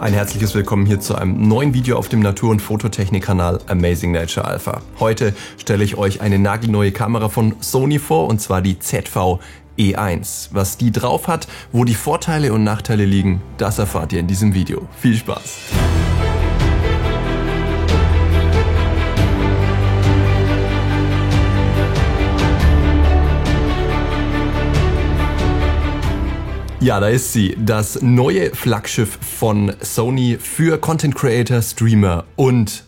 Ein herzliches Willkommen hier zu einem neuen Video auf dem Natur- und Fototechnik-Kanal Amazing Nature Alpha. Heute stelle ich euch eine nagelneue Kamera von Sony vor, und zwar die ZV-E1. Was die drauf hat, wo die Vorteile und Nachteile liegen, das erfahrt ihr in diesem Video. Viel Spaß! Ja, da ist sie, das neue Flaggschiff von Sony für Content Creator, Streamer und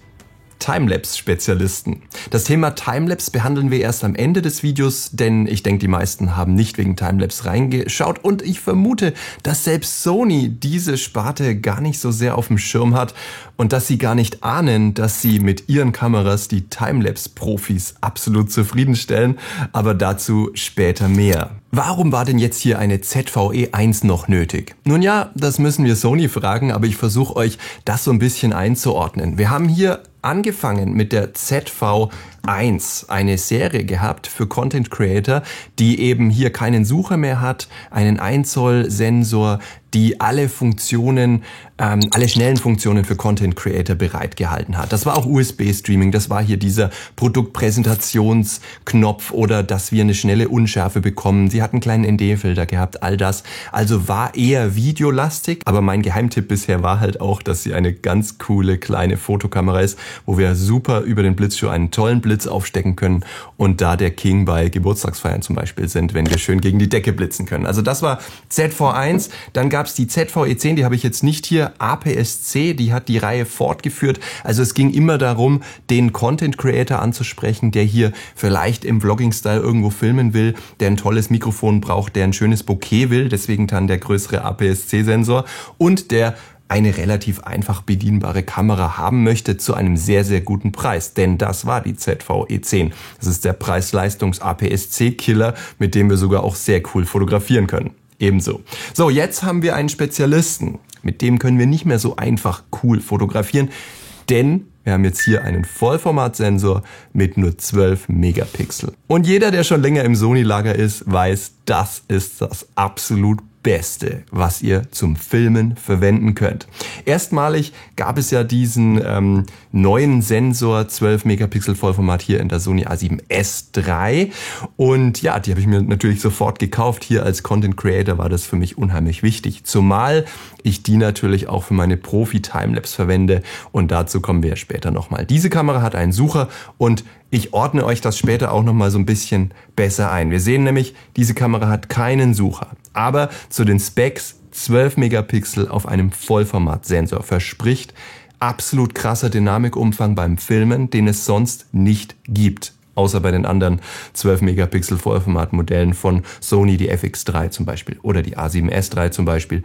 Timelapse-Spezialisten. Das Thema Timelapse behandeln wir erst am Ende des Videos, denn ich denke, die meisten haben nicht wegen Timelapse reingeschaut und ich vermute, dass selbst Sony diese Sparte gar nicht so sehr auf dem Schirm hat und dass sie gar nicht ahnen, dass sie mit ihren Kameras die Timelapse-Profis absolut zufriedenstellen, aber dazu später mehr. Warum war denn jetzt hier eine ZV-E1 noch nötig? Nun ja, das müssen wir Sony fragen, aber ich versuche euch das so ein bisschen einzuordnen. Wir haben hier angefangen mit der ZV-1, eine Serie gehabt für Content Creator, die eben hier keinen Sucher mehr hat, einen 1 Zoll Sensor, die alle Funktionen, alle schnellen Funktionen für Content Creator bereitgehalten hat. Das war auch USB-Streaming, das war hier dieser Produktpräsentationsknopf oder dass wir eine schnelle Unschärfe bekommen. Sie hat einen kleinen ND-Filter gehabt, all das. Also war eher videolastig, aber mein Geheimtipp bisher war halt auch, dass sie eine ganz coole kleine Fotokamera ist, wo wir super über den Blitzschuh einen tollen Blitz aufstecken können und da der King bei Geburtstagsfeiern zum Beispiel sind, wenn wir schön gegen die Decke blitzen können. Also das war ZV-1, dann gab es die ZV-E10, die habe ich jetzt nicht hier, APS-C, die hat die Reihe fortgeführt. Also es ging immer darum, den Content Creator anzusprechen, der hier vielleicht im Vlogging-Style irgendwo filmen will, der ein tolles Mikrofon braucht, der ein schönes Bokeh will, deswegen dann der größere APS-C-Sensor und der eine relativ einfach bedienbare Kamera haben möchte zu einem sehr, sehr guten Preis. Denn das war die ZV-E10. Das ist der Preis-Leistungs-APS-C-Killer, mit dem wir sogar auch sehr cool fotografieren können. Ebenso. So, jetzt haben wir einen Spezialisten. Mit dem können wir nicht mehr so einfach cool fotografieren, denn wir haben jetzt hier einen Vollformatsensor mit nur 12 Megapixel. Und jeder, der schon länger im Sony-Lager ist, weiß, das ist das absolut Beste, was ihr zum Filmen verwenden könnt. Erstmalig gab es ja diesen neuen Sensor 12 Megapixel Vollformat hier in der Sony A7S III und ja, die habe ich mir natürlich sofort gekauft. Hier als Content Creator war das für mich unheimlich wichtig, zumal ich die natürlich auch für meine Profi-Timelapse verwende und dazu kommen wir ja später nochmal. Diese Kamera hat einen Sucher und ich ordne euch das später auch nochmal so ein bisschen besser ein. Wir sehen nämlich, diese Kamera hat keinen Sucher. Aber zu den Specs 12 Megapixel auf einem Vollformatsensor verspricht absolut krasser Dynamikumfang beim Filmen, den es sonst nicht gibt. Außer bei den anderen 12 Megapixel Vollformatmodellen von Sony, die FX3 zum Beispiel oder die A7S III zum Beispiel.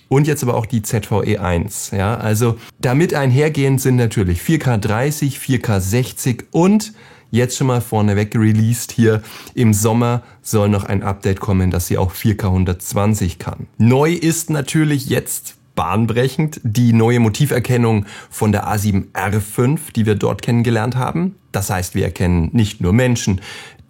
Und jetzt aber auch die ZV-E1. Ja, also damit einhergehend sind natürlich 4K 30, 4K 60 und jetzt schon mal vorneweg released hier. Im Sommer soll noch ein Update kommen, dass sie auch 4K 120 kann. Neu ist natürlich jetzt bahnbrechend die neue Motiverkennung von der A7R5, die wir dort kennengelernt haben. Das heißt, wir erkennen nicht nur Menschen,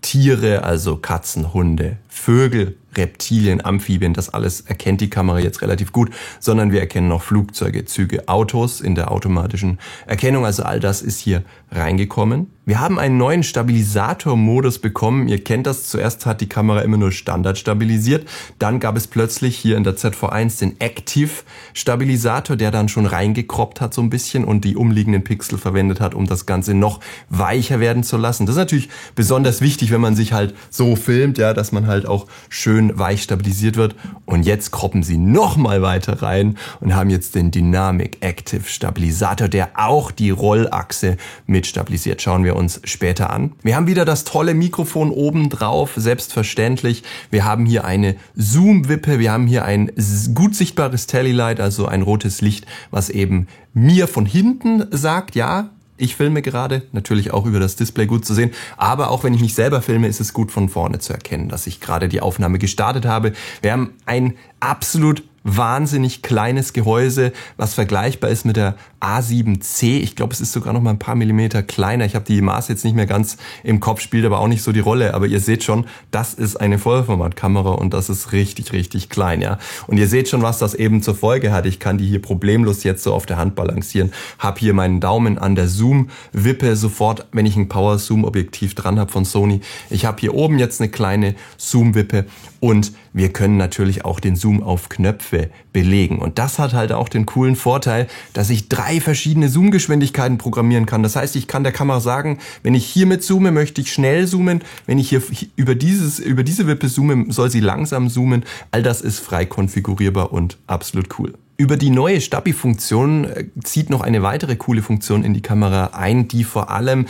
Tiere, also Katzen, Hunde, Vögel, Reptilien, Amphibien, das alles erkennt die Kamera jetzt relativ gut, sondern wir erkennen auch Flugzeuge, Züge, Autos in der automatischen Erkennung. Also all das ist hier reingekommen. Wir haben einen neuen Stabilisator-Modus bekommen. Ihr kennt das, zuerst hat die Kamera immer nur Standard stabilisiert. Dann gab es plötzlich hier in der ZV-1 den Active-Stabilisator, der dann schon reingekroppt hat so ein bisschen und die umliegenden Pixel verwendet hat, um das Ganze noch weicher werden zu lassen. Das ist natürlich besonders wichtig, wenn man sich halt so filmt, ja, dass man halt auch schön weich stabilisiert wird. Und jetzt kroppen sie noch mal weiter rein und haben jetzt den Dynamic Active Stabilisator, der auch die Rollachse mit stabilisiert. Schauen wir uns später an. Wir haben wieder das tolle Mikrofon oben drauf, selbstverständlich. Wir haben hier eine Zoom-Wippe, wir haben hier ein gut sichtbares Tellylight, also ein rotes Licht, was eben mir von hinten sagt, ja, ich filme gerade, natürlich auch über das Display gut zu sehen, aber auch wenn ich mich selber filme, ist es gut von vorne zu erkennen, dass ich gerade die Aufnahme gestartet habe. Wir haben ein absolut wahnsinnig kleines Gehäuse, was vergleichbar ist mit der A7C. Ich glaube, es ist sogar noch mal ein paar Millimeter kleiner. Ich habe die Maße jetzt nicht mehr ganz im Kopf, spielt aber auch nicht so die Rolle. Aber ihr seht schon, das ist eine Vollformatkamera und das ist richtig, richtig klein, ja. Und ihr seht schon, was das eben zur Folge hat. Ich kann die hier problemlos jetzt so auf der Hand balancieren. Habe hier meinen Daumen an der Zoom-Wippe sofort, wenn ich ein Power-Zoom-Objektiv dran habe von Sony. Ich habe hier oben jetzt eine kleine Zoom-Wippe und wir können natürlich auch den Zoom auf Knöpfe belegen. Und das hat halt auch den coolen Vorteil, dass ich 3 verschiedene Zoom-Geschwindigkeiten programmieren kann. Das heißt, ich kann der Kamera sagen, wenn ich hiermit zoome, möchte ich schnell zoomen. Wenn ich hier über diese Wippe zoome, soll sie langsam zoomen. All das ist frei konfigurierbar und absolut cool. Über die neue Stabi-Funktion zieht noch eine weitere coole Funktion in die Kamera ein, die vor allem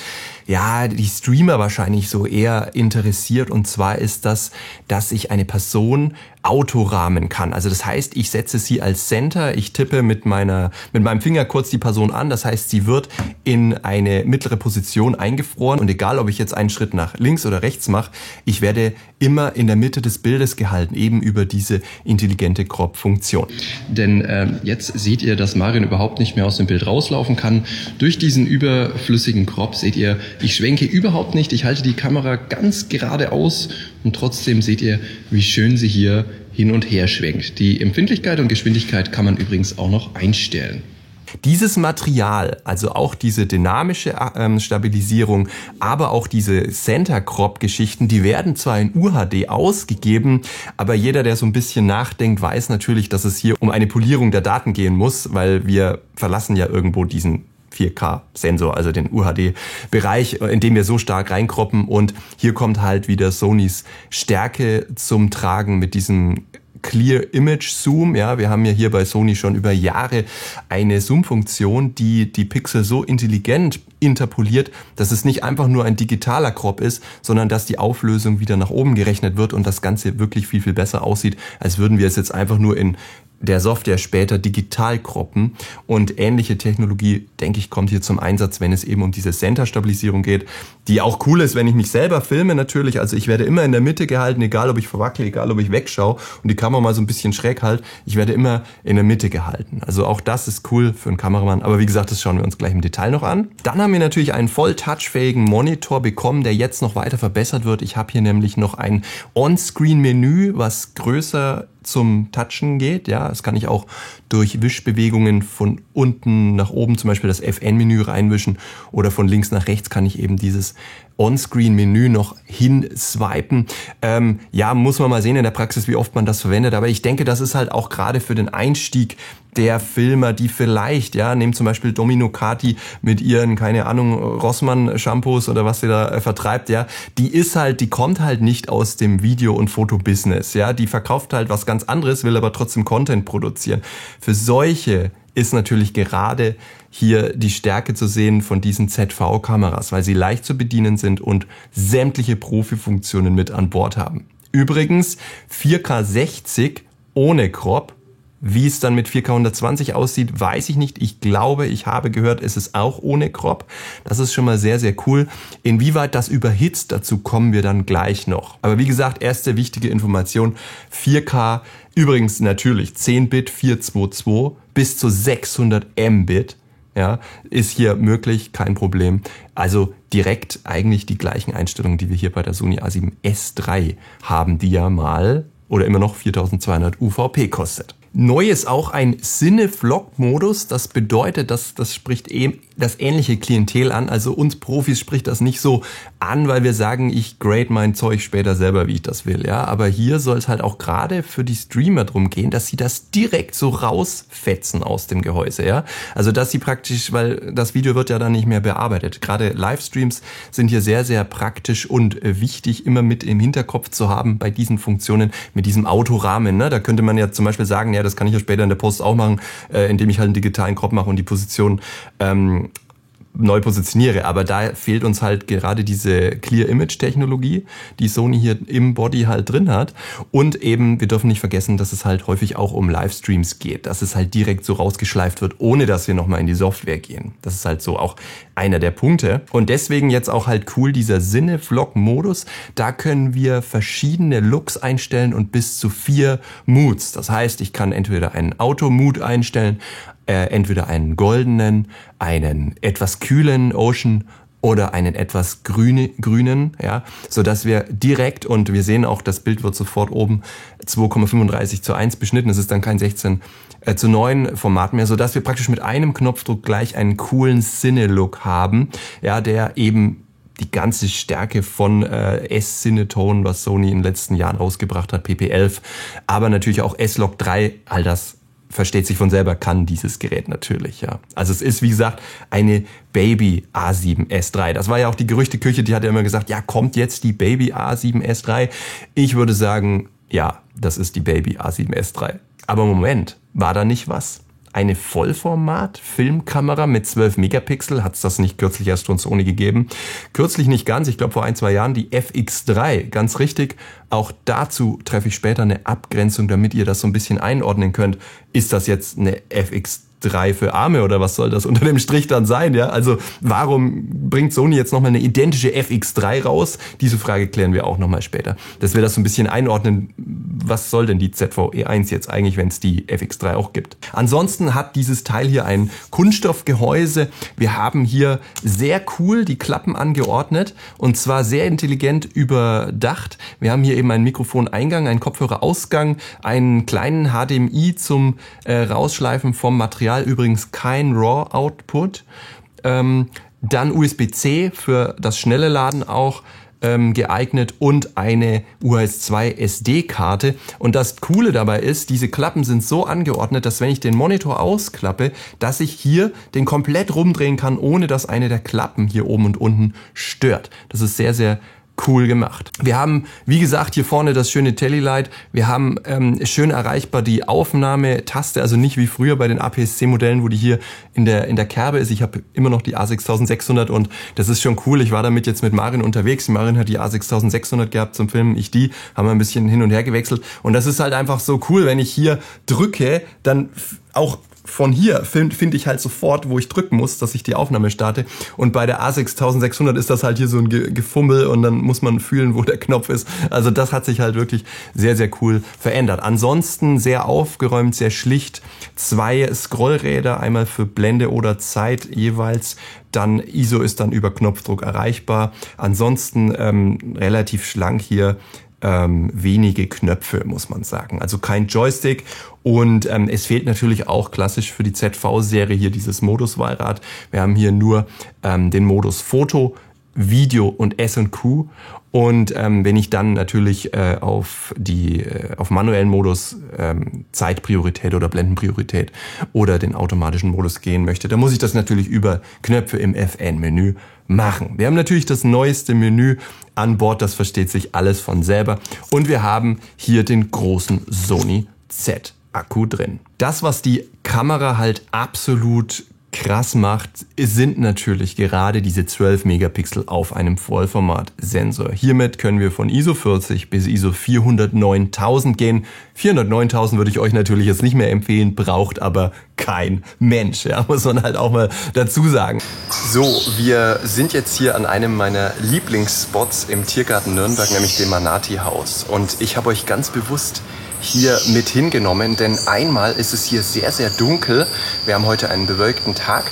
die Streamer wahrscheinlich so eher interessiert. Und zwar ist das, dass ich eine Person autorahmen kann. Also das heißt, ich setze sie als Center, ich tippe mit meinem Finger kurz die Person an. Das heißt, sie wird in eine mittlere Position eingefroren. Und egal, ob ich jetzt einen Schritt nach links oder rechts mache, ich werde immer in der Mitte des Bildes gehalten, eben über diese intelligente Crop-Funktion. Denn jetzt seht ihr, dass Marion überhaupt nicht mehr aus dem Bild rauslaufen kann. Durch diesen überflüssigen Crop seht ihr, ich schwenke überhaupt nicht. Ich halte die Kamera ganz geradeaus und trotzdem seht ihr, wie schön sie hier hin und her schwenkt. Die Empfindlichkeit und Geschwindigkeit kann man übrigens auch noch einstellen. Dieses Material, also auch diese dynamische Stabilisierung, aber auch diese Center-Crop-Geschichten, die werden zwar in UHD ausgegeben, aber jeder, der so ein bisschen nachdenkt, weiß natürlich, dass es hier um eine Polierung der Daten gehen muss, weil wir verlassen ja irgendwo diesen 4K-Sensor, also den UHD-Bereich, in dem wir so stark reinkroppen. Und hier kommt halt wieder Sonys Stärke zum Tragen mit diesem Clear Image Zoom. Ja, wir haben ja hier bei Sony schon über Jahre eine Zoom-Funktion, die die Pixel so intelligent interpoliert, dass es nicht einfach nur ein digitaler Crop ist, sondern dass die Auflösung wieder nach oben gerechnet wird und das Ganze wirklich viel, viel besser aussieht, als würden wir es jetzt einfach nur in der Software später digital croppen. Und ähnliche Technologie, denke ich, kommt hier zum Einsatz, wenn es eben um diese Center-Stabilisierung geht, die auch cool ist, wenn ich mich selber filme natürlich. Also ich werde immer in der Mitte gehalten, egal ob ich verwackle, egal ob ich wegschaue und die Kamera mal so ein bisschen schräg halte. Ich werde immer in der Mitte gehalten. Also auch das ist cool für einen Kameramann. Aber wie gesagt, das schauen wir uns gleich im Detail noch an. Dann haben wir natürlich einen voll touchfähigen Monitor bekommen, der jetzt noch weiter verbessert wird. Ich habe hier nämlich noch ein On-Screen-Menü, was größer zum Touchen geht. Ja, das kann ich auch durch Wischbewegungen von unten nach oben, zum Beispiel das FN-Menü reinwischen oder von links nach rechts kann ich eben dieses On-Screen-Menü noch hinswipen. Muss man mal sehen in der Praxis, wie oft man das verwendet. Aber ich denke, das ist halt auch gerade für den Einstieg der Filmer, die vielleicht, nehmen zum Beispiel Domino Kati mit ihren, keine Ahnung, Rossmann-Shampoos oder was sie da vertreibt, die kommt halt nicht aus dem Video- und Fotobusiness, die verkauft halt was ganz anderes, will aber trotzdem Content produzieren. Für solche ist natürlich gerade hier die Stärke zu sehen von diesen ZV-Kameras, weil sie leicht zu bedienen sind und sämtliche Profifunktionen mit an Bord haben. Übrigens 4K 60 ohne Crop. Wie es dann mit 4K 120 aussieht, weiß ich nicht. Ich glaube, ich habe gehört, es ist auch ohne Crop. Das ist schon mal sehr, sehr cool. Inwieweit das überhitzt, dazu kommen wir dann gleich noch. Aber wie gesagt, erste wichtige Information, 4K, übrigens natürlich 10-Bit 422 bis zu 600 Mbit, ist hier möglich, kein Problem. Also direkt eigentlich die gleichen Einstellungen, die wir hier bei der Sony A7S III haben, die ja mal oder immer noch 4200 UVP kostet. Neu ist auch ein Cine-Vlog-Modus. Das bedeutet, das spricht eben das ähnliche Klientel an. Also uns Profis spricht das nicht so an, weil wir sagen, ich grade mein Zeug später selber, wie ich das will. Aber hier soll es halt auch gerade für die Streamer drum gehen, dass sie das direkt so rausfetzen aus dem Gehäuse. Also dass sie praktisch, weil das Video wird ja dann nicht mehr bearbeitet. Gerade Livestreams sind hier sehr, sehr praktisch und wichtig, immer mit im Hinterkopf zu haben bei diesen Funktionen, mit diesem Autorahmen. Da könnte man ja zum Beispiel sagen, das kann ich ja später in der Post auch machen, indem ich halt einen digitalen Crop mache und die Position neu positioniere. Aber da fehlt uns halt gerade diese Clear-Image-Technologie, die Sony hier im Body halt drin hat. Und eben, wir dürfen nicht vergessen, dass es halt häufig auch um Livestreams geht, dass es halt direkt so rausgeschleift wird, ohne dass wir nochmal in die Software gehen. Das ist halt so auch einer der Punkte. Und deswegen jetzt auch halt cool dieser Cine-Vlog-Modus. Da können wir verschiedene Looks einstellen und bis zu 4 Moods. Das heißt, ich kann entweder einen Auto-Mood einstellen, entweder einen goldenen, einen etwas kühlen Ocean oder einen etwas grünen, ja, so dass wir direkt, und wir sehen auch, das Bild wird sofort oben 2,35:1 beschnitten. Es ist dann kein 16:9 Format mehr, so dass wir praktisch mit einem Knopfdruck gleich einen coolen Cine-Look haben, ja, der eben die ganze Stärke von S-Cinetone, was Sony in den letzten Jahren rausgebracht hat, PP11, aber natürlich auch S-Log 3, all das versteht sich von selber, kann dieses Gerät natürlich, ja. Also es ist, wie gesagt, eine Baby A7S III. Das war ja auch die Gerüchteküche, die hat ja immer gesagt, ja, kommt jetzt die Baby A7S III? Ich würde sagen, ja, das ist die Baby A7S III. Aber Moment, war da nicht was? Eine Vollformat-Filmkamera mit 12 Megapixel, hat es das nicht kürzlich erst von Sony gegeben? Kürzlich nicht ganz, ich glaube vor 1-2 Jahren, die FX3, ganz richtig. Auch dazu treffe ich später eine Abgrenzung, damit ihr das so ein bisschen einordnen könnt. Ist das jetzt eine FX3 für Arme oder was soll das unter dem Strich dann sein? Ja, also warum bringt Sony jetzt nochmal eine identische FX3 raus? Diese Frage klären wir auch nochmal später. Dass wir das so ein bisschen einordnen, was soll denn die ZV-E1 jetzt eigentlich, wenn es die FX3 auch gibt? Ansonsten hat dieses Teil hier ein Kunststoffgehäuse. Wir haben hier sehr cool die Klappen angeordnet und zwar sehr intelligent überdacht. Wir haben hier eben einen Mikrofoneingang, einen Kopfhörerausgang, einen kleinen HDMI zum Rausschleifen vom Material, übrigens kein RAW-Output. Dann USB-C für das schnelle Laden auch geeignet und eine UHS-2 SD-Karte. Und das Coole dabei ist, diese Klappen sind so angeordnet, dass wenn ich den Monitor ausklappe, dass ich hier den komplett rumdrehen kann, ohne dass eine der Klappen hier oben und unten stört. Das ist sehr, sehr cool gemacht. Wir haben, wie gesagt, hier vorne das schöne Telelight. Wir haben schön erreichbar die Aufnahmetaste, also nicht wie früher bei den APS-C-Modellen, wo die hier in der Kerbe ist. Ich habe immer noch die A6600 und das ist schon cool. Ich war damit jetzt mit Marin unterwegs. Marin hat die A6600 gehabt zum Filmen, ich die. Haben wir ein bisschen hin und her gewechselt. Und das ist halt einfach so cool, wenn ich hier drücke, dann auch von hier finde ich halt sofort, wo ich drücken muss, dass ich die Aufnahme starte. Und bei der A6600 ist das halt hier so ein Gefummel und dann muss man fühlen, wo der Knopf ist. Also das hat sich halt wirklich sehr, sehr cool verändert. Ansonsten sehr aufgeräumt, sehr schlicht. 2 Scrollräder, einmal für Blende oder Zeit jeweils. Dann ISO ist dann über Knopfdruck erreichbar. Ansonsten relativ schlank hier. Wenige Knöpfe, muss man sagen. Also kein Joystick und es fehlt natürlich auch klassisch für die ZV-Serie hier dieses Moduswahlrad. Wir haben hier nur den Modus Foto, Video und S&Q und wenn ich dann natürlich auf manuellen Modus Zeitpriorität oder Blendenpriorität oder den automatischen Modus gehen möchte, dann muss ich das natürlich über Knöpfe im FN-Menü machen. Wir haben natürlich das neueste Menü an Bord, das versteht sich alles von selber und wir haben hier den großen Sony Z-Akku drin. Das, was die Kamera halt absolut krass macht, sind natürlich gerade diese 12 Megapixel auf einem Vollformat-Sensor. Hiermit können wir von ISO 40 bis ISO 409.000 gehen. 409.000 würde ich euch natürlich jetzt nicht mehr empfehlen, braucht aber kein Mensch, ja, muss man halt auch mal dazu sagen. So, wir sind jetzt hier an einem meiner Lieblingsspots im Tiergarten Nürnberg, nämlich dem Manati-Haus. Und ich habe euch ganz bewusst hier mit hingenommen, denn einmal ist es hier sehr, sehr dunkel. Wir haben heute einen bewölkten Tag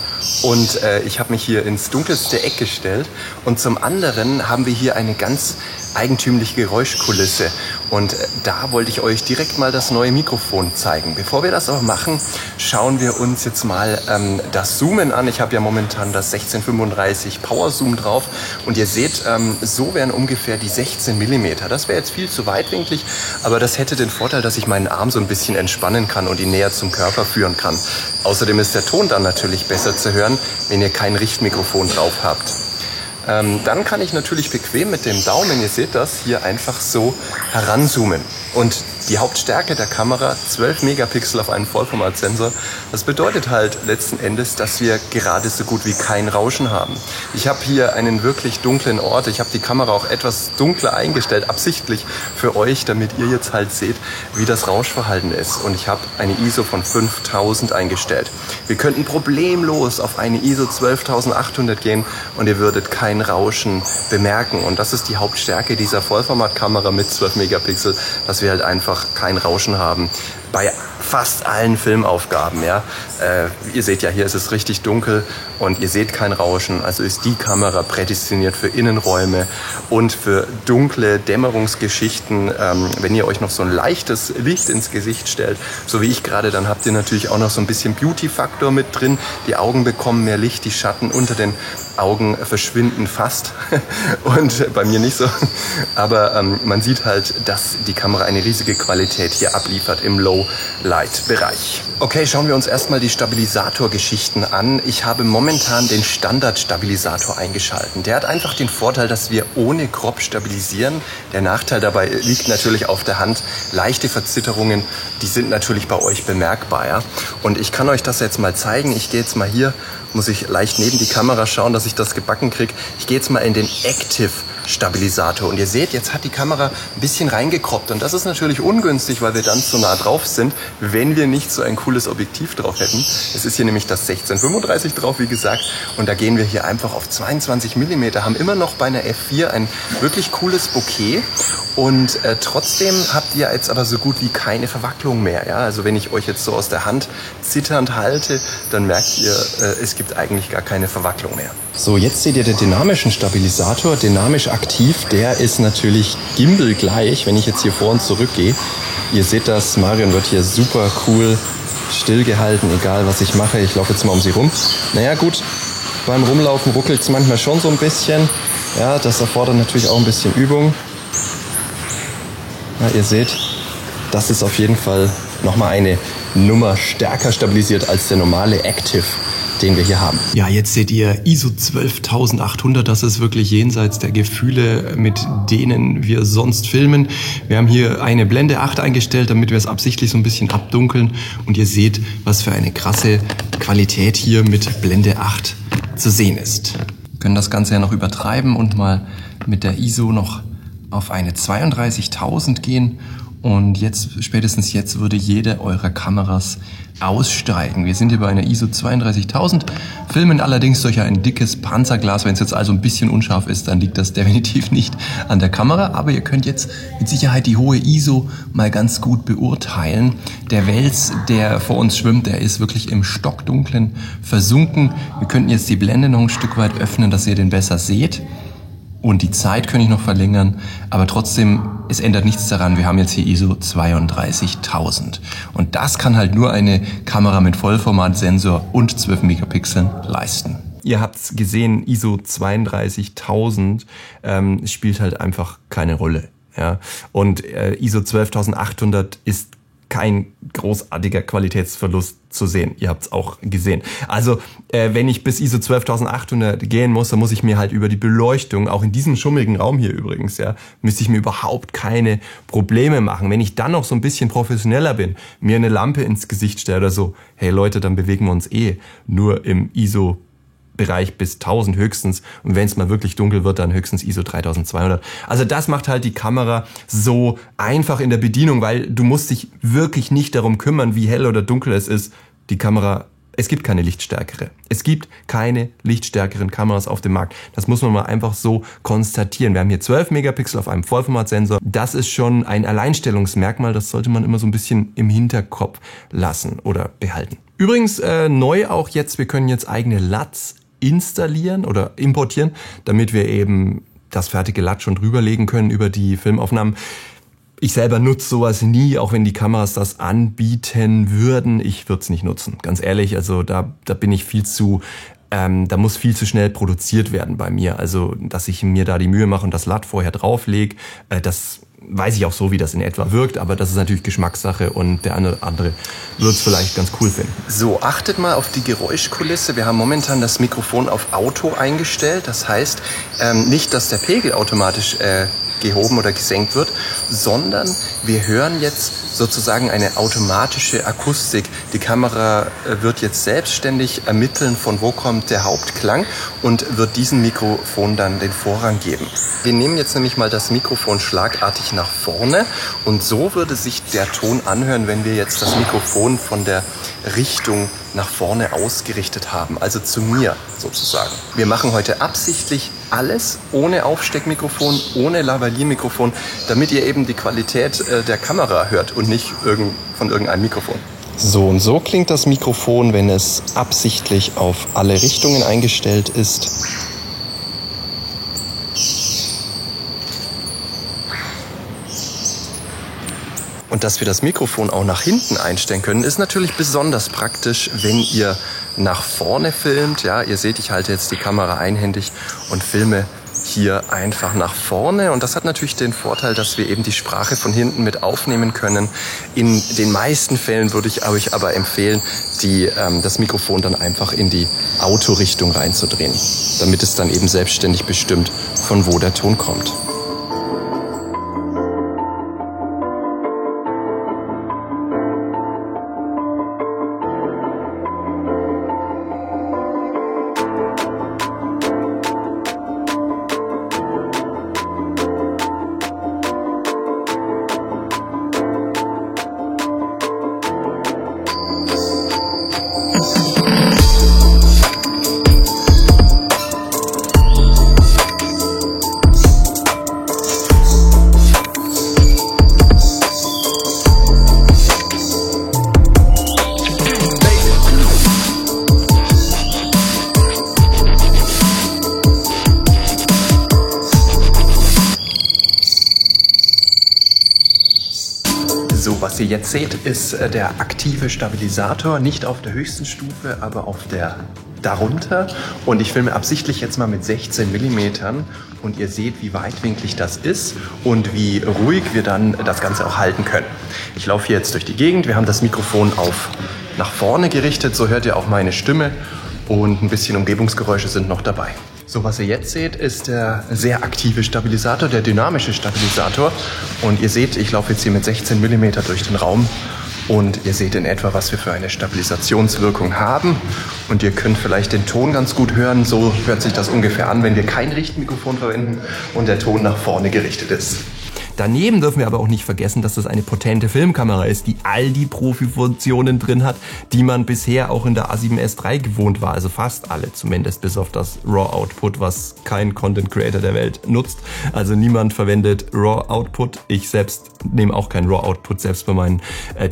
und ich habe mich hier ins dunkelste Eck gestellt und zum anderen haben wir hier eine ganz eigentümliche Geräuschkulisse und da wollte ich euch direkt mal das neue Mikrofon zeigen. Bevor wir das aber machen, schauen wir uns jetzt mal das Zoomen an. Ich habe ja momentan das 1635 Power Zoom drauf und ihr seht, so wären ungefähr die 16 mm. Das wäre jetzt viel zu weitwinklig, aber das hätte den Vorteil, dass ich meinen Arm so ein bisschen entspannen kann und ihn näher zum Körper führen kann. Außerdem ist der Ton dann natürlich besser zu hören, wenn ihr kein Richtmikrofon drauf habt. Dann kann ich natürlich bequem mit dem Daumen, ihr seht das, hier einfach so heranzoomen. Und Die Hauptstärke der Kamera, 12 Megapixel auf einen Vollformatsensor, das bedeutet halt letzten Endes, dass wir gerade so gut wie kein Rauschen haben. Ich habe hier einen wirklich dunklen Ort. Ich habe die Kamera auch etwas dunkler eingestellt, absichtlich für euch, damit ihr jetzt halt seht, wie das Rauschverhalten ist. Und ich habe eine ISO von 5000 eingestellt. Wir könnten problemlos auf eine ISO 12800 gehen und ihr würdet kein Rauschen bemerken. Und das ist die Hauptstärke dieser Vollformatkamera mit 12 Megapixel, dass wir halt einfach kein Rauschen haben bei fast allen Filmaufgaben. Ja. Ihr seht ja, hier ist es richtig dunkel und ihr seht kein Rauschen. Also ist die Kamera prädestiniert für Innenräume und für dunkle Dämmerungsgeschichten. Wenn ihr euch noch so ein leichtes Licht ins Gesicht stellt, so wie ich gerade, dann habt ihr natürlich auch noch so ein bisschen Beauty-Faktor mit drin. Die Augen bekommen mehr Licht, die Schatten unter den Augen verschwinden fast und bei mir nicht so. Aber man sieht halt, dass die Kamera eine riesige Qualität hier abliefert im Low-Light-Bereich. Okay, schauen wir uns erstmal die Stabilisatorgeschichten an. Ich habe momentan den Standard-Stabilisator eingeschalten. Der hat einfach den Vorteil, dass wir ohne Crop stabilisieren. Der Nachteil dabei liegt natürlich auf der Hand. Leichte Verzitterungen, die sind natürlich bei euch bemerkbar. Ja? Und ich kann euch das jetzt mal zeigen. Ich gehe jetzt mal hier, muss ich leicht neben die Kamera schauen, dass ich das gebacken kriege. Ich gehe jetzt mal in den Active Stabilisator und ihr seht, jetzt hat die Kamera ein bisschen reingekroppt und das ist natürlich ungünstig, weil wir dann zu nah drauf sind, wenn wir nicht so ein cooles Objektiv drauf hätten. Es ist hier nämlich das 1635 drauf, wie gesagt, und da gehen wir hier einfach auf 22 mm, haben immer noch bei einer F4 ein wirklich cooles Bokeh und trotzdem habt ihr jetzt aber so gut wie keine Verwacklung mehr. Ja? Also wenn ich euch jetzt so aus der Hand zitternd halte, dann merkt ihr, es gibt eigentlich gar keine Verwacklung mehr. So, jetzt seht ihr den dynamischen Stabilisator, dynamisch aktiv, der ist natürlich Gimbal gleich, wenn ich jetzt hier vor und zurück gehe. Ihr seht das, Marion wird hier super cool stillgehalten, egal was ich mache. Ich laufe jetzt mal um sie rum. Naja gut, beim Rumlaufen ruckelt es manchmal schon so ein bisschen. Ja, das erfordert natürlich auch ein bisschen Übung. Ja, ihr seht, das ist auf jeden Fall nochmal eine Nummer stärker stabilisiert als der normale Active, den wir hier haben. Ja, jetzt seht ihr ISO 12800, das ist wirklich jenseits der Gefühle, mit denen wir sonst filmen. Wir haben hier eine Blende 8 eingestellt, damit wir es absichtlich so ein bisschen abdunkeln und ihr seht, was für eine krasse Qualität hier mit Blende 8 zu sehen ist. Wir können das Ganze ja noch übertreiben und mal mit der ISO noch auf eine 32.000 gehen. Und jetzt, spätestens jetzt, würde jede eurer Kameras aussteigen. Wir sind hier bei einer ISO 32.000, filmen allerdings durch ein dickes Panzerglas. Wenn es jetzt also ein bisschen unscharf ist, dann liegt das definitiv nicht an der Kamera. Aber ihr könnt jetzt mit Sicherheit die hohe ISO mal ganz gut beurteilen. Der Wels, der vor uns schwimmt, der ist wirklich im Stockdunklen versunken. Wir könnten jetzt die Blende noch ein Stück weit öffnen, dass ihr den besser seht. Und die Zeit könnte ich noch verlängern, aber trotzdem, es ändert nichts daran. Wir haben jetzt hier ISO 32.000. Und das kann halt nur eine Kamera mit Vollformatsensor und 12 Megapixeln leisten. Ihr habt's gesehen, ISO 32.000 spielt halt einfach keine Rolle. Ja? Und ISO 12.800 ist kein großartiger Qualitätsverlust zu sehen. Ihr habt es auch gesehen. Also wenn ich bis ISO 12.800 gehen muss, dann muss ich mir halt über die Beleuchtung, auch in diesem schummigen Raum hier übrigens, ja, müsste ich mir überhaupt keine Probleme machen. Wenn ich dann noch so ein bisschen professioneller bin, mir eine Lampe ins Gesicht stelle oder so, hey Leute, dann bewegen wir uns nur im ISO Bereich bis 1000 höchstens und wenn es mal wirklich dunkel wird, dann höchstens ISO 3200. Also das macht halt die Kamera so einfach in der Bedienung, weil du musst dich wirklich nicht darum kümmern, wie hell oder dunkel es ist. Die Kamera, es gibt keine lichtstärkere. Es gibt keine lichtstärkeren Kameras auf dem Markt. Das muss man mal einfach so konstatieren. Wir haben hier 12 Megapixel auf einem Vollformatsensor. Das ist schon ein Alleinstellungsmerkmal, das sollte man immer so ein bisschen im Hinterkopf lassen oder behalten. Übrigens neu auch jetzt, wir können jetzt eigene LUTs installieren oder importieren, damit wir eben das fertige LUT schon drüberlegen können über die Filmaufnahmen. Ich selber nutze sowas nie, auch wenn die Kameras das anbieten würden. Ich würde es nicht nutzen, ganz ehrlich. Also da bin ich viel zu, da muss viel zu schnell produziert werden bei mir. Also dass ich mir da die Mühe mache und das LUT vorher drauflege, das weiß ich auch so, wie das in etwa wirkt, aber das ist natürlich Geschmackssache und der eine oder andere wird es vielleicht ganz cool finden. So, achtet mal auf die Geräuschkulisse. Wir haben momentan das Mikrofon auf Auto eingestellt. Das heißt nicht, dass der Pegel automatisch gehoben oder gesenkt wird, sondern wir hören jetzt sozusagen eine automatische Akustik. Die Kamera wird jetzt selbstständig ermitteln, von wo kommt der Hauptklang und wird diesem Mikrofon dann den Vorrang geben. Wir nehmen jetzt nämlich mal das Mikrofon schlagartig nach vorne und so würde sich der Ton anhören, wenn wir jetzt das Mikrofon von der Richtung nach vorne ausgerichtet haben, also zu mir sozusagen. Wir machen heute absichtlich alles ohne Aufsteckmikrofon, ohne Lavalier-Mikrofon, damit ihr eben die Qualität der Kamera hört und nicht von irgendeinem Mikrofon. So und so klingt das Mikrofon, wenn es absichtlich auf alle Richtungen eingestellt ist. Und dass wir das Mikrofon auch nach hinten einstellen können, ist natürlich besonders praktisch, wenn ihr nach vorne filmt. Ja, ihr seht, ich halte jetzt die Kamera einhändig und filme hier einfach nach vorne. Und das hat natürlich den Vorteil, dass wir eben die Sprache von hinten mit aufnehmen können. In den meisten Fällen würde ich euch aber empfehlen, das Mikrofon dann einfach in die Autorichtung reinzudrehen, damit es dann eben selbstständig bestimmt, von wo der Ton kommt. So, was ihr jetzt seht, ist der aktive Stabilisator, nicht auf der höchsten Stufe, aber auf der darunter. Und ich filme absichtlich jetzt mal mit 16 mm und ihr seht, wie weitwinklig das ist und wie ruhig wir dann das Ganze auch halten können. Ich laufe hier jetzt durch die Gegend, wir haben das Mikrofon nach vorne gerichtet, so hört ihr auch meine Stimme und ein bisschen Umgebungsgeräusche sind noch dabei. So, was ihr jetzt seht, ist der sehr aktive Stabilisator, der dynamische Stabilisator. Und ihr seht, ich laufe jetzt hier mit 16 mm durch den Raum und ihr seht in etwa, was wir für eine Stabilisationswirkung haben. Und ihr könnt vielleicht den Ton ganz gut hören. So hört sich das ungefähr an, wenn wir kein Richtmikrofon verwenden und der Ton nach vorne gerichtet ist. Daneben dürfen wir aber auch nicht vergessen, dass das eine potente Filmkamera ist, die all die Profi-Funktionen drin hat, die man bisher auch in der A7S III gewohnt war. Also fast alle zumindest, bis auf das RAW-Output, was kein Content-Creator der Welt nutzt. Also niemand verwendet RAW-Output. Ich selbst nehme auch kein RAW-Output. Selbst bei meinen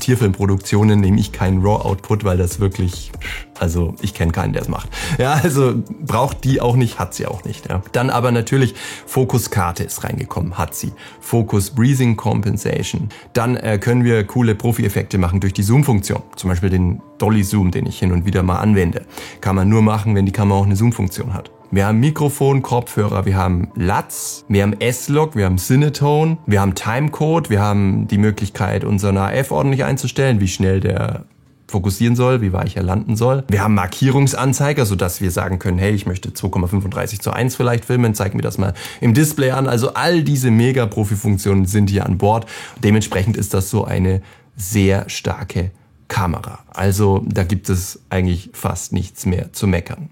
Tierfilmproduktionen nehme ich keinen RAW-Output, weil das wirklich... Also ich kenne keinen, der es macht. Ja, also braucht die auch nicht, hat sie auch nicht. Ja. Dann aber natürlich Fokuskarte ist reingekommen, hat sie. Focus Breathing Compensation. Dann können wir coole Profi-Effekte machen durch die Zoom-Funktion. Zum Beispiel den Dolly-Zoom, den ich hin und wieder mal anwende. Kann man nur machen, wenn die Kamera auch eine Zoom-Funktion hat. Wir haben Mikrofon, Kopfhörer, wir haben LUTs, wir haben S-Log, wir haben Cinetone, wir haben Timecode, wir haben die Möglichkeit, unseren AF ordentlich einzustellen, wie schnell der fokussieren soll, wie weit er landen soll. Wir haben Markierungsanzeiger, sodass wir sagen können, hey, ich möchte 2,35:1 vielleicht filmen, zeig mir das mal im Display an. Also all diese Mega-Profi-Funktionen sind hier an Bord. Dementsprechend ist das so eine sehr starke Kamera. Also da gibt es eigentlich fast nichts mehr zu meckern.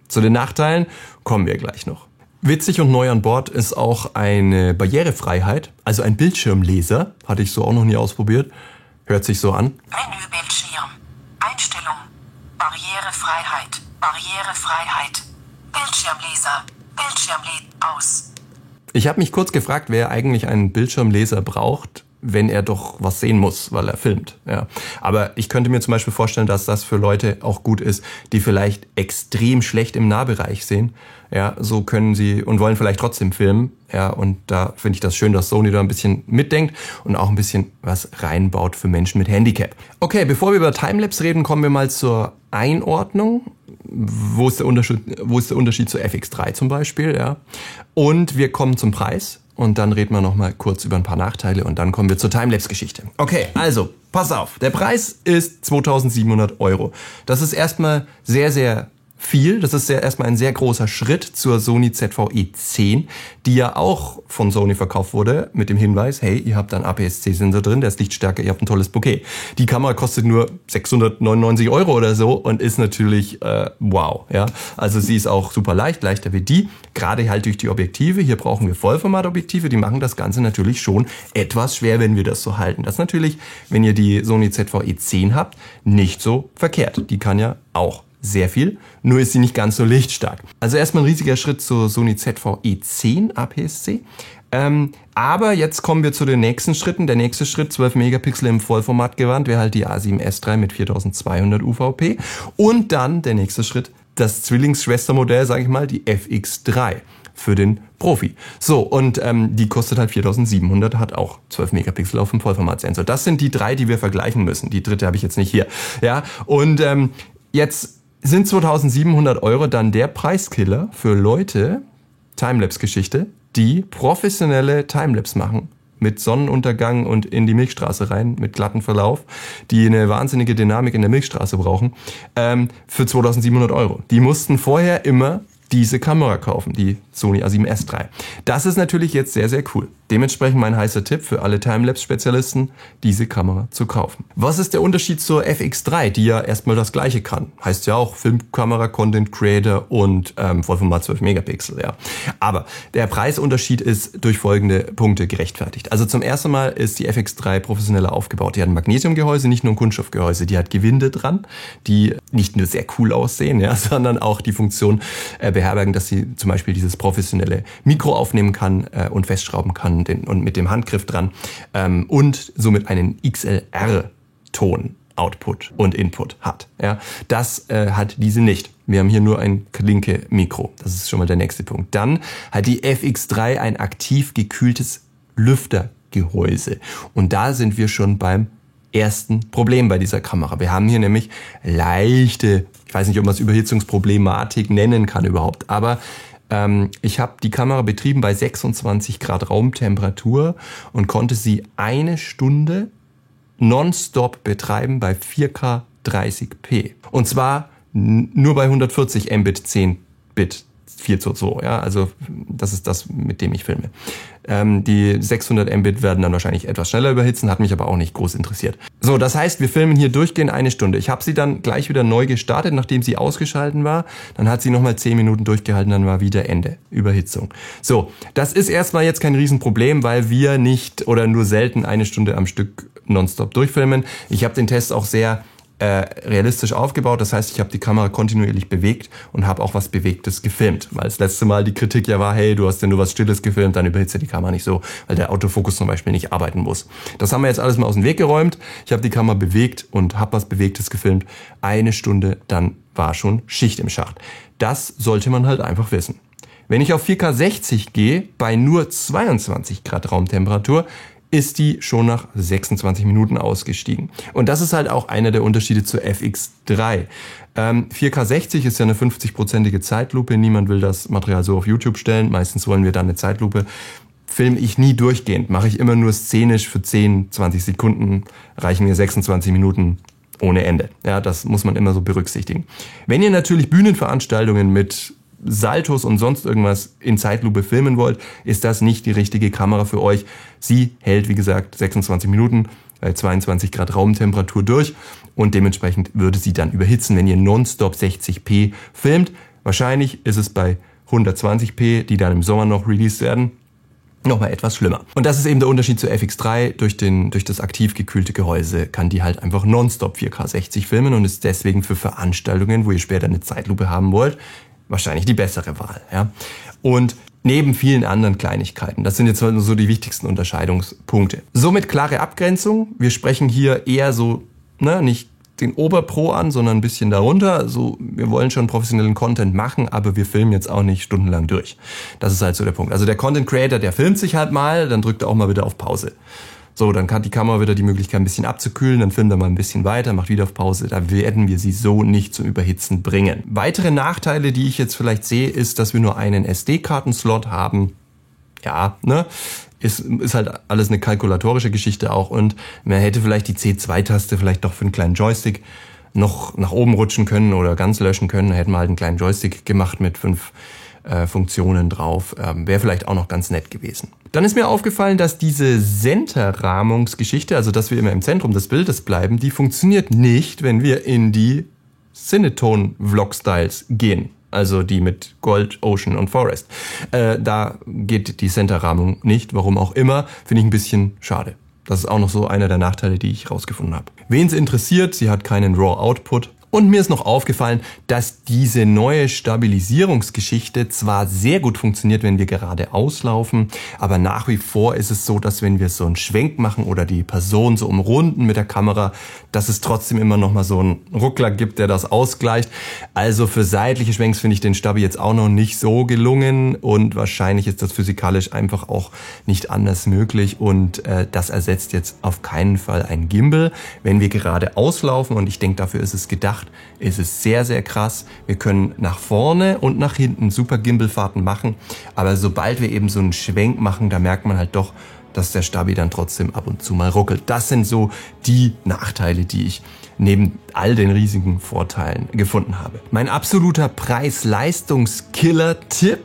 Zu den Nachteilen kommen wir gleich noch. Witzig und neu an Bord ist auch eine Barrierefreiheit, also ein Bildschirmleser, hatte ich so auch noch nie ausprobiert. Hört sich so an. Menübildschirm. Einstellung. Barrierefreiheit. Barrierefreiheit. Bildschirmleser. Bildschirmleser aus. Ich habe mich kurz gefragt, wer eigentlich einen Bildschirmleser braucht, wenn er doch was sehen muss, weil er filmt. Ja. Aber ich könnte mir zum Beispiel vorstellen, dass das für Leute auch gut ist, die vielleicht extrem schlecht im Nahbereich sehen. Ja, so können sie und wollen vielleicht trotzdem filmen. Ja, und da finde ich das schön, dass Sony da ein bisschen mitdenkt und auch ein bisschen was reinbaut für Menschen mit Handicap. Okay, bevor wir über Timelapse reden, kommen wir mal zur Einordnung. Wo ist der Unterschied zu FX3 zum Beispiel? Ja. Und wir kommen zum Preis. Und dann reden wir noch mal kurz über ein paar Nachteile und dann kommen wir zur Timelapse-Geschichte. Okay, also, pass auf. Der Preis ist 2.700 €. Das ist erstmal sehr, sehr viel. Das ist erstmal ein sehr großer Schritt zur Sony ZV-E10, die ja auch von Sony verkauft wurde mit dem Hinweis, hey, ihr habt einen APS-C-Sensor drin, der ist lichtstärker, ihr habt ein tolles Bokeh. Die Kamera kostet nur 699 € oder so und ist natürlich wow. Ja? Also sie ist auch super leicht, leichter wie die, gerade halt durch die Objektive. Hier brauchen wir Vollformatobjektive, die machen das Ganze natürlich schon etwas schwer, wenn wir das so halten. Das ist natürlich, wenn ihr die Sony ZV-E10 habt, nicht so verkehrt. Die kann ja auch sehr viel, nur ist sie nicht ganz so lichtstark. Also erstmal ein riesiger Schritt zur Sony ZV-E10 APS-C. Aber jetzt kommen wir zu den nächsten Schritten. Der nächste Schritt, 12 Megapixel im Vollformatgewand, wäre halt die A7S III mit 4200 UVP. Und dann der nächste Schritt, das Zwillingsschwestermodell, sage ich mal, die FX3 für den Profi. So, und die kostet halt 4700, hat auch 12 Megapixel auf dem Vollformatsensor. Das sind die drei, die wir vergleichen müssen. Die dritte habe ich jetzt nicht hier. Ja, und jetzt sind 2700 € dann der Preiskiller für Leute, Timelapse-Geschichte, die professionelle Timelapse machen, mit Sonnenuntergang und in die Milchstraße rein, mit glatten Verlauf, die eine wahnsinnige Dynamik in der Milchstraße brauchen, für 2700 €. Die mussten vorher immer diese Kamera kaufen, die Sony A7S III. Das ist natürlich jetzt sehr, sehr cool. Dementsprechend mein heißer Tipp für alle Timelapse-Spezialisten, diese Kamera zu kaufen. Was ist der Unterschied zur FX3, die ja erstmal das Gleiche kann? Heißt ja auch Filmkamera, Content Creator und Vollformat 12 Megapixel. Ja. Aber der Preisunterschied ist durch folgende Punkte gerechtfertigt. Also zum ersten Mal ist die FX3 professioneller aufgebaut. Die hat ein Magnesiumgehäuse, nicht nur ein Kunststoffgehäuse. Die hat Gewinde dran, die nicht nur sehr cool aussehen, ja, sondern auch die Funktion beherbergen, dass sie zum Beispiel dieses professionelle Mikro aufnehmen kann und festschrauben kann und mit dem Handgriff dran und somit einen XLR-Ton Output und Input hat. Ja, das hat diese nicht. Wir haben hier nur ein Klinke-Mikro. Das ist schon mal der nächste Punkt. Dann hat die FX3 ein aktiv gekühltes Lüftergehäuse. Und da sind wir schon beim ersten Problem bei dieser Kamera. Wir haben hier nämlich leichte, ich weiß nicht, ob man es Überhitzungsproblematik nennen kann überhaupt, aber ich habe die Kamera betrieben bei 26 Grad Raumtemperatur und konnte sie eine Stunde nonstop betreiben bei 4K 30p. Und zwar nur bei 140 Mbit 10 Bit 4:2, ja, also das ist das, mit dem ich filme. Die 600 Mbit werden dann wahrscheinlich etwas schneller überhitzen, hat mich aber auch nicht groß interessiert. So, das heißt, wir filmen hier durchgehend eine Stunde. Ich habe sie dann gleich wieder neu gestartet, nachdem sie ausgeschalten war. Dann hat sie nochmal 10 Minuten durchgehalten, dann war wieder Ende. Überhitzung. So, das ist erstmal jetzt kein Riesenproblem, weil wir nicht oder nur selten eine Stunde am Stück nonstop durchfilmen. Ich habe den Test auch sehr realistisch aufgebaut. Das heißt, ich habe die Kamera kontinuierlich bewegt und habe auch was Bewegtes gefilmt. Weil das letzte Mal die Kritik ja war, hey, du hast ja nur was Stilles gefilmt, dann überhitzt ja die Kamera nicht so, weil der Autofokus zum Beispiel nicht arbeiten muss. Das haben wir jetzt alles mal aus dem Weg geräumt. Ich habe die Kamera bewegt und habe was Bewegtes gefilmt. Eine Stunde, dann war schon Schicht im Schacht. Das sollte man halt einfach wissen. Wenn ich auf 4K 60 gehe, bei nur 22 Grad Raumtemperatur, ist die schon nach 26 Minuten ausgestiegen. Und das ist halt auch einer der Unterschiede zur FX3. 4K 60 ist ja eine 50-prozentige Zeitlupe. Niemand will das Material so auf YouTube stellen. Meistens wollen wir dann eine Zeitlupe. Filme ich nie durchgehend. Mache ich immer nur szenisch für 10, 20 Sekunden. Reichen mir 26 Minuten ohne Ende. Ja, das muss man immer so berücksichtigen. Wenn ihr natürlich Bühnenveranstaltungen mit Saltos und sonst irgendwas in Zeitlupe filmen wollt, ist das nicht die richtige Kamera für euch. Sie hält, wie gesagt, 26 Minuten bei 22 Grad Raumtemperatur durch und dementsprechend würde sie dann überhitzen, wenn ihr nonstop 60p filmt. Wahrscheinlich ist es bei 120p, die dann im Sommer noch released werden, nochmal etwas schlimmer. Und das ist eben der Unterschied zur FX3. Durch das aktiv gekühlte Gehäuse kann die halt einfach nonstop 4K 60 filmen und ist deswegen für Veranstaltungen, wo ihr später eine Zeitlupe haben wollt, wahrscheinlich die bessere Wahl. Ja? Und neben vielen anderen Kleinigkeiten. Das sind jetzt so die wichtigsten Unterscheidungspunkte. Somit klare Abgrenzung. Wir sprechen hier eher so, nicht den Oberpro an, sondern ein bisschen darunter. Also wir wollen schon professionellen Content machen, aber wir filmen jetzt auch nicht stundenlang durch. Das ist halt so der Punkt. Also der Content Creator, der filmt sich halt mal, dann drückt er auch mal wieder auf Pause. So, dann hat die Kamera wieder die Möglichkeit, ein bisschen abzukühlen, dann filmt er mal ein bisschen weiter, macht wieder auf Pause. Da werden wir sie so nicht zum Überhitzen bringen. Weitere Nachteile, die ich jetzt vielleicht sehe, ist, dass wir nur einen SD-Karten-Slot haben. Ja, ist halt alles eine kalkulatorische Geschichte auch und man hätte vielleicht die C2-Taste vielleicht doch für einen kleinen Joystick noch nach oben rutschen können oder ganz löschen können. Da hätten wir halt einen kleinen Joystick gemacht mit 5 Funktionen drauf. Wäre vielleicht auch noch ganz nett gewesen. Dann ist mir aufgefallen, dass diese Center-Rahmungsgeschichte, also dass wir immer im Zentrum des Bildes bleiben, die funktioniert nicht, wenn wir in die Cinetone-Vlog-Styles gehen. Also die mit Gold, Ocean und Forest. Da geht die Center-Rahmung nicht, warum auch immer, finde ich ein bisschen schade. Das ist auch noch so einer der Nachteile, die ich rausgefunden habe. Wen es interessiert, sie hat keinen RAW-Output. Und mir ist noch aufgefallen, dass diese neue Stabilisierungsgeschichte zwar sehr gut funktioniert, wenn wir gerade auslaufen, aber nach wie vor ist es so, dass wenn wir so einen Schwenk machen oder die Person so umrunden mit der Kamera, dass es trotzdem immer noch mal so einen Ruckler gibt, der das ausgleicht. Also für seitliche Schwenks finde ich den Stabi jetzt auch noch nicht so gelungen und wahrscheinlich ist das physikalisch einfach auch nicht anders möglich und das ersetzt jetzt auf keinen Fall ein Gimbal, wenn wir gerade auslaufen und ich denke, dafür ist es gedacht. Es ist sehr, sehr krass. Wir können nach vorne und nach hinten super Gimbalfahrten machen, aber sobald wir eben so einen Schwenk machen, da merkt man halt doch, dass der Stabi dann trotzdem ab und zu mal ruckelt. Das sind so die Nachteile, die ich neben all den riesigen Vorteilen gefunden habe. Mein absoluter Preis-Leistungs-Killer-Tipp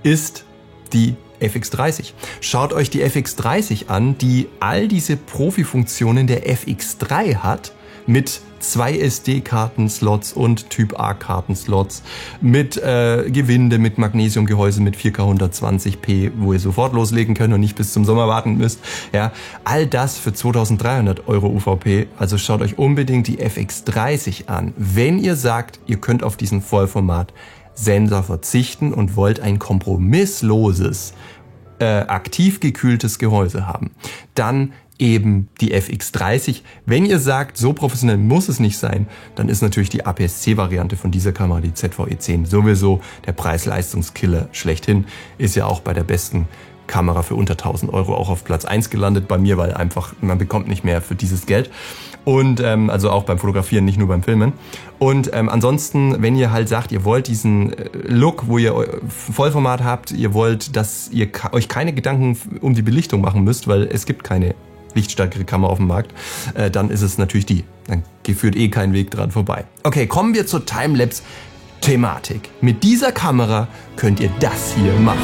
ist die FX30. Schaut euch die FX30 an, die all diese Profi-Funktionen der FX3 hat, mit 2 SD-Kartenslots und Typ-A-Kartenslots, mit Gewinde, mit Magnesiumgehäuse, mit 4K 120p, wo ihr sofort loslegen könnt und nicht bis zum Sommer warten müsst. Ja, all das für 2.300 € UVP. Also schaut euch unbedingt die FX30 an. Wenn ihr sagt, ihr könnt auf diesen Vollformat-Sensor verzichten und wollt ein kompromissloses, aktiv gekühltes Gehäuse haben, dann eben die FX30. Wenn ihr sagt, so professionell muss es nicht sein, dann ist natürlich die APS-C-Variante von dieser Kamera, die ZVE10, sowieso der Preis-Leistungskiller schlechthin. Ist ja auch bei der besten Kamera für unter 1.000 € auch auf Platz 1 gelandet bei mir, weil einfach man bekommt nicht mehr für dieses Geld. Und also auch beim Fotografieren, nicht nur beim Filmen. Und ansonsten, wenn ihr halt sagt, ihr wollt diesen Look, wo ihr Vollformat habt, ihr wollt, dass ihr euch keine Gedanken um die Belichtung machen müsst, weil es gibt keine lichtstärkere Kamera auf dem Markt, dann ist es natürlich die. Dann führt eh kein Weg dran vorbei. Okay, kommen wir zur Timelapse-Thematik. Mit dieser Kamera könnt ihr das hier machen.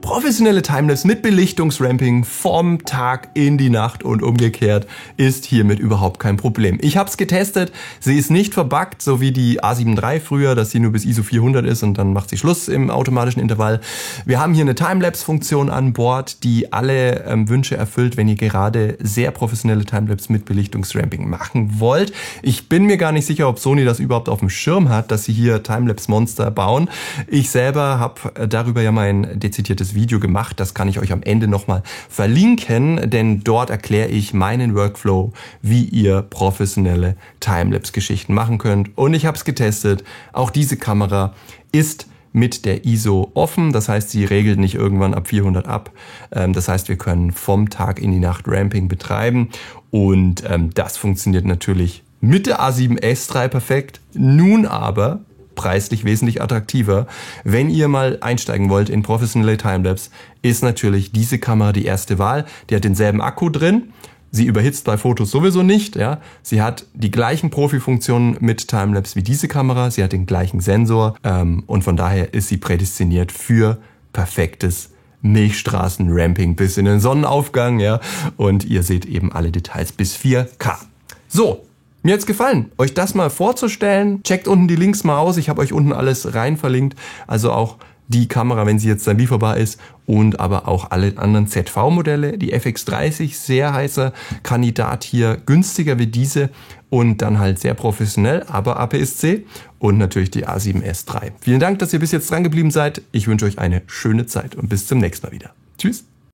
Professionelle Timelapse mit Belichtungsramping vom Tag in die Nacht und umgekehrt ist hiermit überhaupt kein Problem. Ich habe es getestet, sie ist nicht verbuggt, so wie die A7 III früher, dass sie nur bis ISO 400 ist und dann macht sie Schluss im automatischen Intervall. Wir haben hier eine Timelapse-Funktion an Bord, die alle Wünsche erfüllt, wenn ihr gerade sehr professionelle Timelapse mit Belichtungsramping machen wollt. Ich bin mir gar nicht sicher, ob Sony das überhaupt auf dem Schirm hat, dass sie hier Timelapse-Monster bauen. Ich selber habe darüber ja mein dezidiertes Video gemacht, das kann ich euch am Ende nochmal verlinken, denn dort erkläre ich meinen Workflow, wie ihr professionelle Timelapse-Geschichten machen könnt. Und ich habe es getestet, auch diese Kamera ist mit der ISO offen, das heißt, sie regelt nicht irgendwann ab 400 ab. Das heißt, wir können vom Tag in die Nacht Ramping betreiben und das funktioniert natürlich mit der A7S III perfekt. Nun aber preislich wesentlich attraktiver. Wenn ihr mal einsteigen wollt in professionelle Timelapse, ist natürlich diese Kamera die erste Wahl. Die hat denselben Akku drin. Sie überhitzt bei Fotos sowieso nicht. Ja. Sie hat die gleichen Profi-Funktionen mit Timelapse wie diese Kamera. Sie hat den gleichen Sensor und von daher ist sie prädestiniert für perfektes Milchstraßen-Ramping bis in den Sonnenaufgang. Ja. Und ihr seht eben alle Details bis 4K. So. Mir hat's gefallen, euch das mal vorzustellen. Checkt unten die Links mal aus. Ich habe euch unten alles rein verlinkt. Also auch die Kamera, wenn sie jetzt dann lieferbar ist und aber auch alle anderen ZV-Modelle. Die FX30, sehr heißer Kandidat hier, günstiger wie diese und dann halt sehr professionell, aber APS-C und natürlich die A7S III. Vielen Dank, dass ihr bis jetzt dran geblieben seid. Ich wünsche euch eine schöne Zeit und bis zum nächsten Mal wieder. Tschüss.